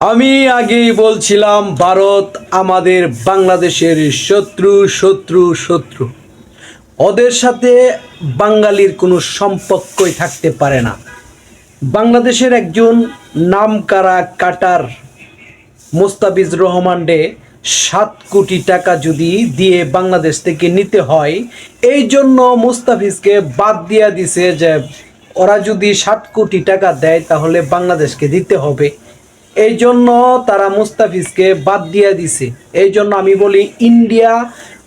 আমি আগেই বলছিলাম ভারত আমাদের বাংলাদেশের শত্রু শত্রু শত্রু। ওদের সাথে বাঙালির কোনো সম্পর্কই থাকতে পারে না। বাংলাদেশের একজন নামকরা কাটার মোস্তাফিজুর রহমানকে 7 কোটি টাকা যদি দিয়ে বাংলাদেশ থেকে নিতে হয়, এই জন্য মোস্তাফিজকে বাদ দিয়া দিছে যে ওরা যদি 7 কোটি টাকা দেয় তাহলে বাংলাদেশকে দিতে হবে। এই জন্য তারা মুস্তাফিজকে বাদ দিয়ে দিছে। এই জন্য আমি বলি ইন্ডিয়া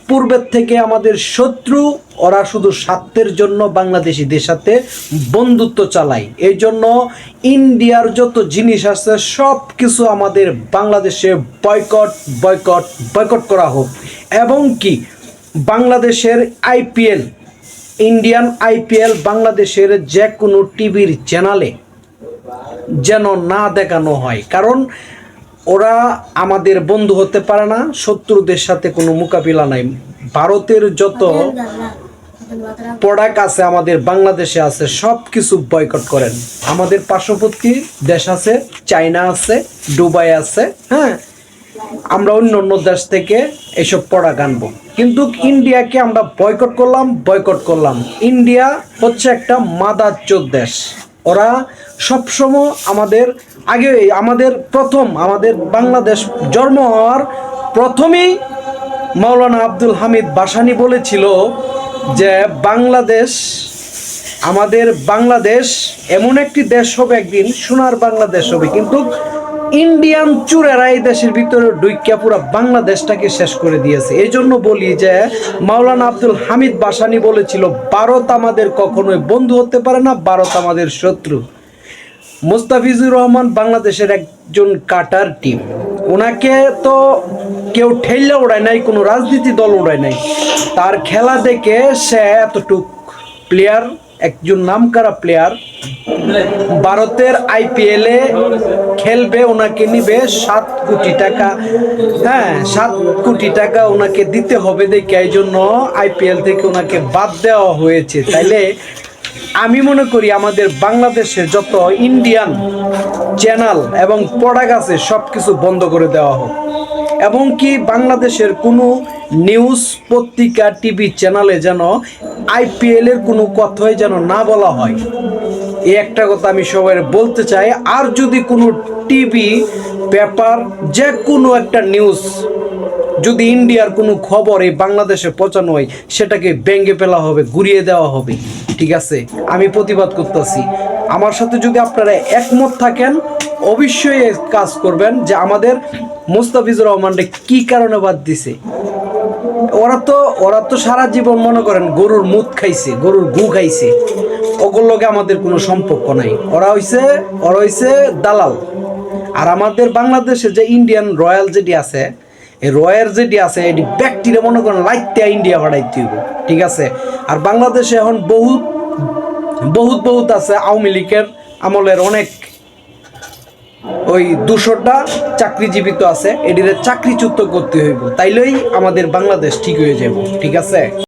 পূর্বের থেকে আমাদের শত্রু, ওরা শুধু স্বার্থের জন্য বাংলাদেশিদের সাথে বন্ধুত্ব চালায়। এই জন্য ইন্ডিয়ার যত জিনিস আছে সব কিছু আমাদের বাংলাদেশে বয়কট বয়কট বয়কট করা হোক। এবং কি বাংলাদেশের আইপিএল, ইন্ডিয়ান আইপিএল বাংলাদেশের যে কোনো টিভির চ্যানেলে যেন না দেখানো হয়, কারণ ওরা আমাদের বন্ধু হতে পারে না, শত্রুদের সাথে কোনো মোকাবিলা নাই। ভারতের যত প্রোডাক্ট আছে আমাদের বাংলাদেশে আছে সব কিছু বয়কট করেন। আমাদের পার্শ্ববর্তী দেশ আছে, চায়না আছে, দুবাই আছে, হ্যাঁ, আমরা অন্য অন্য দেশ থেকে এইসব প্রোডাক্ট আনবো, কিন্তু ইন্ডিয়াকে আমরা বয়কট করলাম। ইন্ডিয়া হচ্ছে একটা মাদারচোদ দেশ। ওরা সবসময় আমাদের বাংলাদেশ জন্ম হওয়ার প্রথমেই মাওলানা আব্দুল হামিদ ভাসানী বলেছিল যে আমাদের বাংলাদেশ এমন একটি দেশ হবে, একদিন সোনার বাংলাদেশ হবে, কিন্তু ইন্ডিয়ান চুরেরা এই দেশের ভিতরে ঢুইকা পুরো বাংলাদেশটাকে শেষ করে দিয়েছে। এই জন্য বলি যে মাওলানা আব্দুল হামিদ ভাসানী বলেছিল ভারত আমাদের কখনোই বন্ধু হতে পারে না, ভারত আমাদের শত্রু। মোস্তাফিজুর রহমান বাংলাদেশের একজন কাটার টিম, ওনাকে তো কেউ ঠেললে ওড়ায় নাই, কোনো রাজনীতি দল ওড়ায় নাই। তার খেলা দেখে সে এতটুক প্লেয়ার, একজন নামকরা প্লেয়ার, ভারতের আইপিএলে খেলবে, ওনাকে নিবে 7 কোটি টাকা, হ্যাঁ 7 কোটি টাকা ওনাকে দিতে হবে দেখে এই জন্য আইপিএল থেকে ওনাকে বাদ দেওয়া হয়েছে। তাইলে আমি মনে করি আমাদের বাংলাদেশের যত ইন্ডিয়ান চ্যানেল এবং প্রোডাক্ট আছে সব কিছু বন্ধ করে দেওয়া হোক, এবং কি বাংলাদেশের কোনো নিউজ পত্রিকা টিভি চ্যানেলে যেন আইপিএলের কোনো কথাই যেন না বলা হয়। এই একটা কথা আমি সবাই বলতে চাই। আর যদি কোনো টিভি পেপার যে কোনো একটা নিউজ, যদি ইন্ডিয়ার কোনো খবর এই বাংলাদেশে পৌঁছানো হয়, সেটাকে ভেঙে ফেলা হবে, ঘুরিয়ে দেওয়া হবে, ঠিক আছে? আমি প্রতিবাদ করতেছি। আমার সাথে যদি আপনারা একমত থাকেন অবশ্যই কাজ করবেন যে আমাদের মোস্তাফিজুর রহমানকে কি কারণে বাদ দিছে। ওরা তো সারা জীবন মনে করেন গরুর মুত খাইছে, গরুর গু খাইছে, ওগুলোকে আমাদের কোনো সম্পর্ক নাই। ওরা হইছে দালাল। আর আমাদের বাংলাদেশে যে ইন্ডিয়ান রয়্যাল যেটি আছে, এই রয়্যাল যেটি আছে এটি ব্যক্তিরা মনে করেন লাইতে ইন্ডিয়া ভাড়াইতে হইব, ঠিক আছে? আর বাংলাদেশে এখন বহুত আছে আওয়ামী লীগের আমলের অনেক ওই 200টা চাকরিজীবী তো আছে, এটিতে চাকরিচ্যুত করতে হইব, তাইলেই আমাদের বাংলাদেশ ঠিক হয়ে যাব, ঠিক আছে?